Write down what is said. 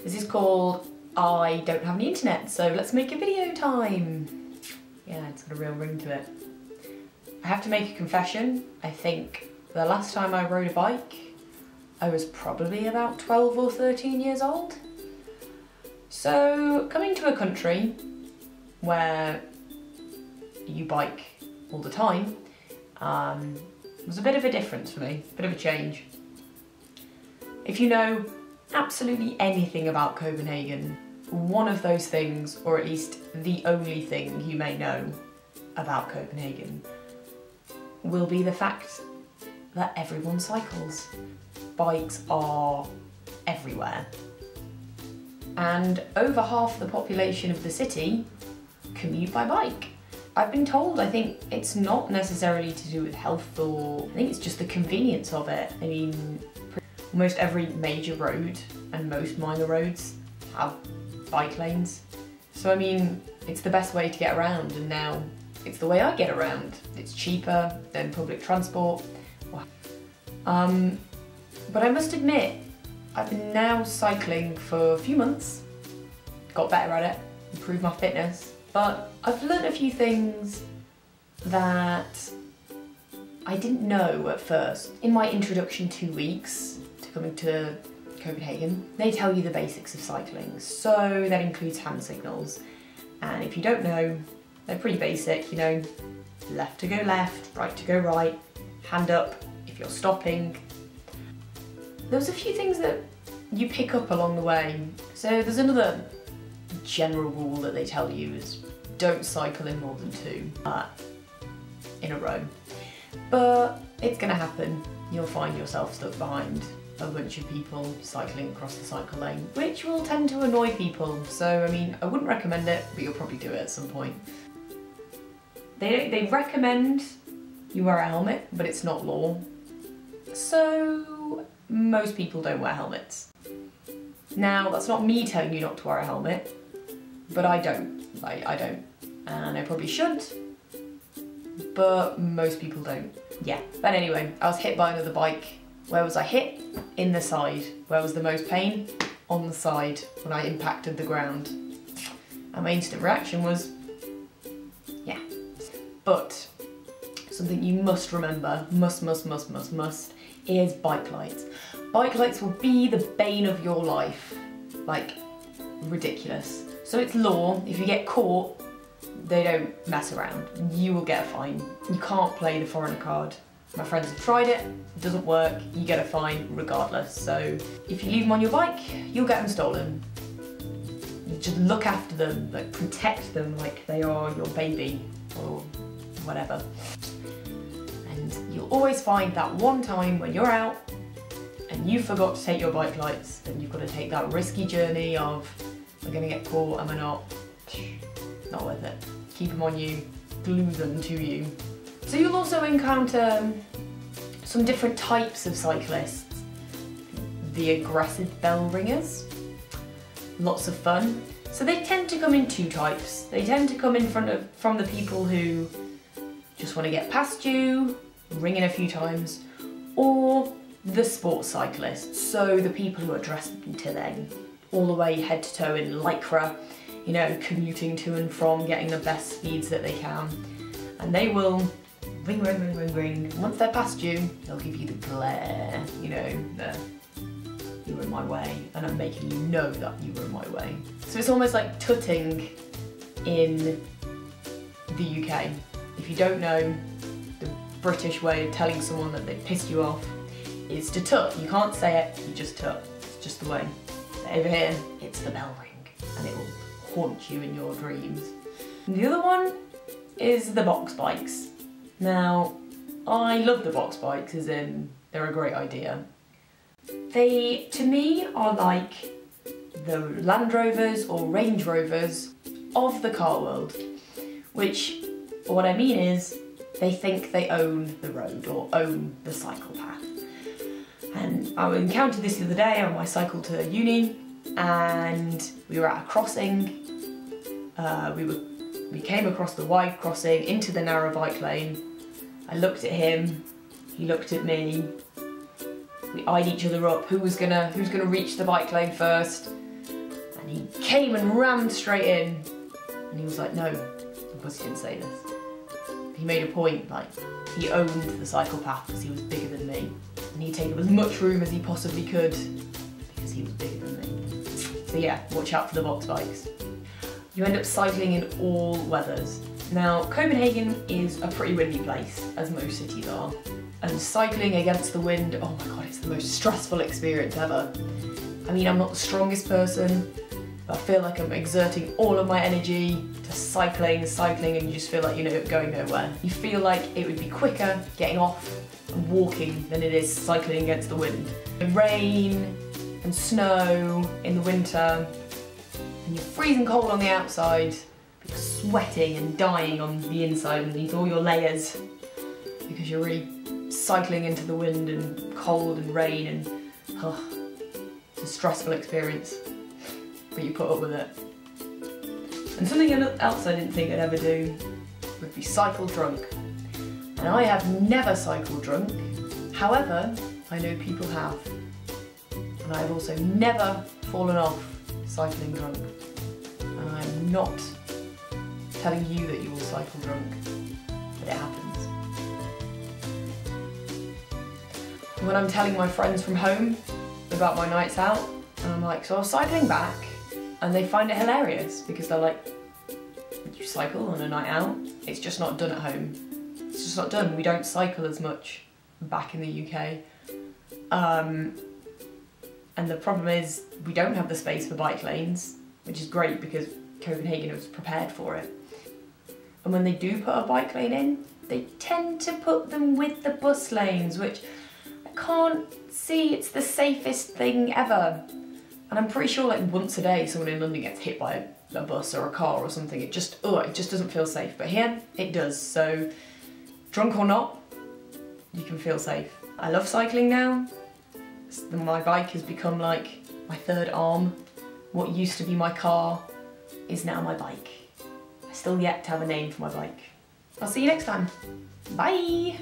This is called I Don't Have Any Internet, so let's make a video time. Yeah, it's got a real ring to it. I have to make a confession. I think the last time I rode a bike, I was probably about 12 or 13 years old. So coming to a country where you bike all the time was a bit of a difference for me, a bit of a change. If you know absolutely anything about Copenhagen, one of those things, or at least the only thing you may know about Copenhagen, will be the fact that everyone cycles. Bikes are everywhere. And over half the population of the city commute by bike. I've been told, I think it's not necessarily to do with health, or I think it's just the convenience of it. I mean, almost every major road and most minor roads have bike lanes. So I mean, it's the best way to get around, and now it's the way I get around. It's cheaper than public transport. But I must admit, I've been now cycling for a few months, got better at it, improved my fitness, but I've learned a few things that I didn't know at first. In my introduction 2 weeks to coming to Copenhagen, they tell you the basics of cycling. So that includes hand signals. And if you don't know, they're pretty basic, you know, left to go left, right to go right, hand up if you're stopping. There was a few things that you pick up along the way. So there's another general rule that they tell you is don't cycle in more than 2 in a row. But it's gonna happen. You'll find yourself stuck behind a bunch of people cycling across the cycle lane, which will tend to annoy people. So, I mean, I wouldn't recommend it, but you'll probably do it at some point. They recommend you wear a helmet, but it's not law. So, most people don't wear helmets. Now, that's not me telling you not to wear a helmet, but I don't. I don't. And I probably should, but most people don't. Yeah. But anyway, I was hit by another bike. Where was I hit? In the side. Where was the most pain? On the side, when I impacted the ground. And my instant reaction was, yeah. But something you must remember, must, is bike lights. Bike lights will be the bane of your life. Like, ridiculous. So it's law. If you get caught, they don't mess around. You will get a fine. You can't play the foreigner card. My friends have tried it, it doesn't work, you get a fine regardless. So if you leave them on your bike, you'll get them stolen. You just look after them, like protect them like they are your baby or whatever. And you'll always find that one time when you're out and you forgot to take your bike lights, and you've got to take that risky journey of, am I going to get caught, am I not? Not worth it. Keep them on you, glue them to you. So you'll also encounter some different types of cyclists. The aggressive bell ringers, lots of fun. So they tend to come in 2 types. They tend to come in from the people who just want to get past you, ring in a few times, or the sports cyclists. So the people who are dressed to them all the way head to toe in lycra, you know, commuting to and from, getting the best speeds that they can. And they will ring, ring, ring, ring, ring. Once they're past you, they'll give you the glare, you know, you were in my way, and I'm making you know that you were in my way. So it's almost like tutting in the UK. If you don't know, the British way of telling someone that they pissed you off is to tut. You can't say it, you just tut. It's just the way. But over here, it's the bell ring, and it will haunt you in your dreams. And the other one is the box bikes. Now, I love the box bikes, as in they're a great idea. They, to me, are like the Land Rovers or Range Rovers of the car world, which, what I mean is, they think they own the road or own the cycle path. And I encountered this the other day on my cycle to uni, and we were at a crossing. We came across the wide crossing into the narrow bike lane. I looked at him, he looked at me. We eyed each other up, who was gonna reach the bike lane first. And he came and rammed straight in. And he was like, no, of course he didn't say this. He made a point, like, he owned the cycle path because he was bigger than me. And he'd take up as much room as he possibly could because he was bigger than me. So yeah, watch out for the box bikes. You end up cycling in all weathers. Now, Copenhagen is a pretty windy place, as most cities are. And cycling against the wind, oh my god, it's the most stressful experience ever. I mean, I'm not the strongest person, but I feel like I'm exerting all of my energy to cycling, and you just feel like you're going nowhere. You feel like it would be quicker getting off and walking than it is cycling against the wind. The rain and snow in the winter, and you're freezing cold on the outside, but you're sweating and dying on the inside underneath all your layers because you're really cycling into the wind and cold and rain, and it's a stressful experience, but you put up with it. And something else I didn't think I'd ever do would be cycle drunk. And I have never cycled drunk, however, I know people have. And I've also never fallen off cycling drunk. And I'm not telling you that you will cycle drunk, but it happens. When I'm telling my friends from home about my nights out, and I'm like, so I was cycling back, and they find it hilarious because they're like, you cycle on a night out? It's just not done at home. It's just not done. We don't cycle as much back in the UK. And the problem is we don't have the space for bike lanes, which is great because Copenhagen was prepared for it. And when they do put a bike lane in, they tend to put them with the bus lanes, which I can't see it's the safest thing ever. And I'm pretty sure like once a day someone in London gets hit by a bus or a car or something. It just doesn't feel safe. But here, it does. So drunk or not, you can feel safe. I love cycling now. My bike has become like my third arm. What used to be my car is now my bike. I still yet to have a name for my bike. I'll see you next time. Bye!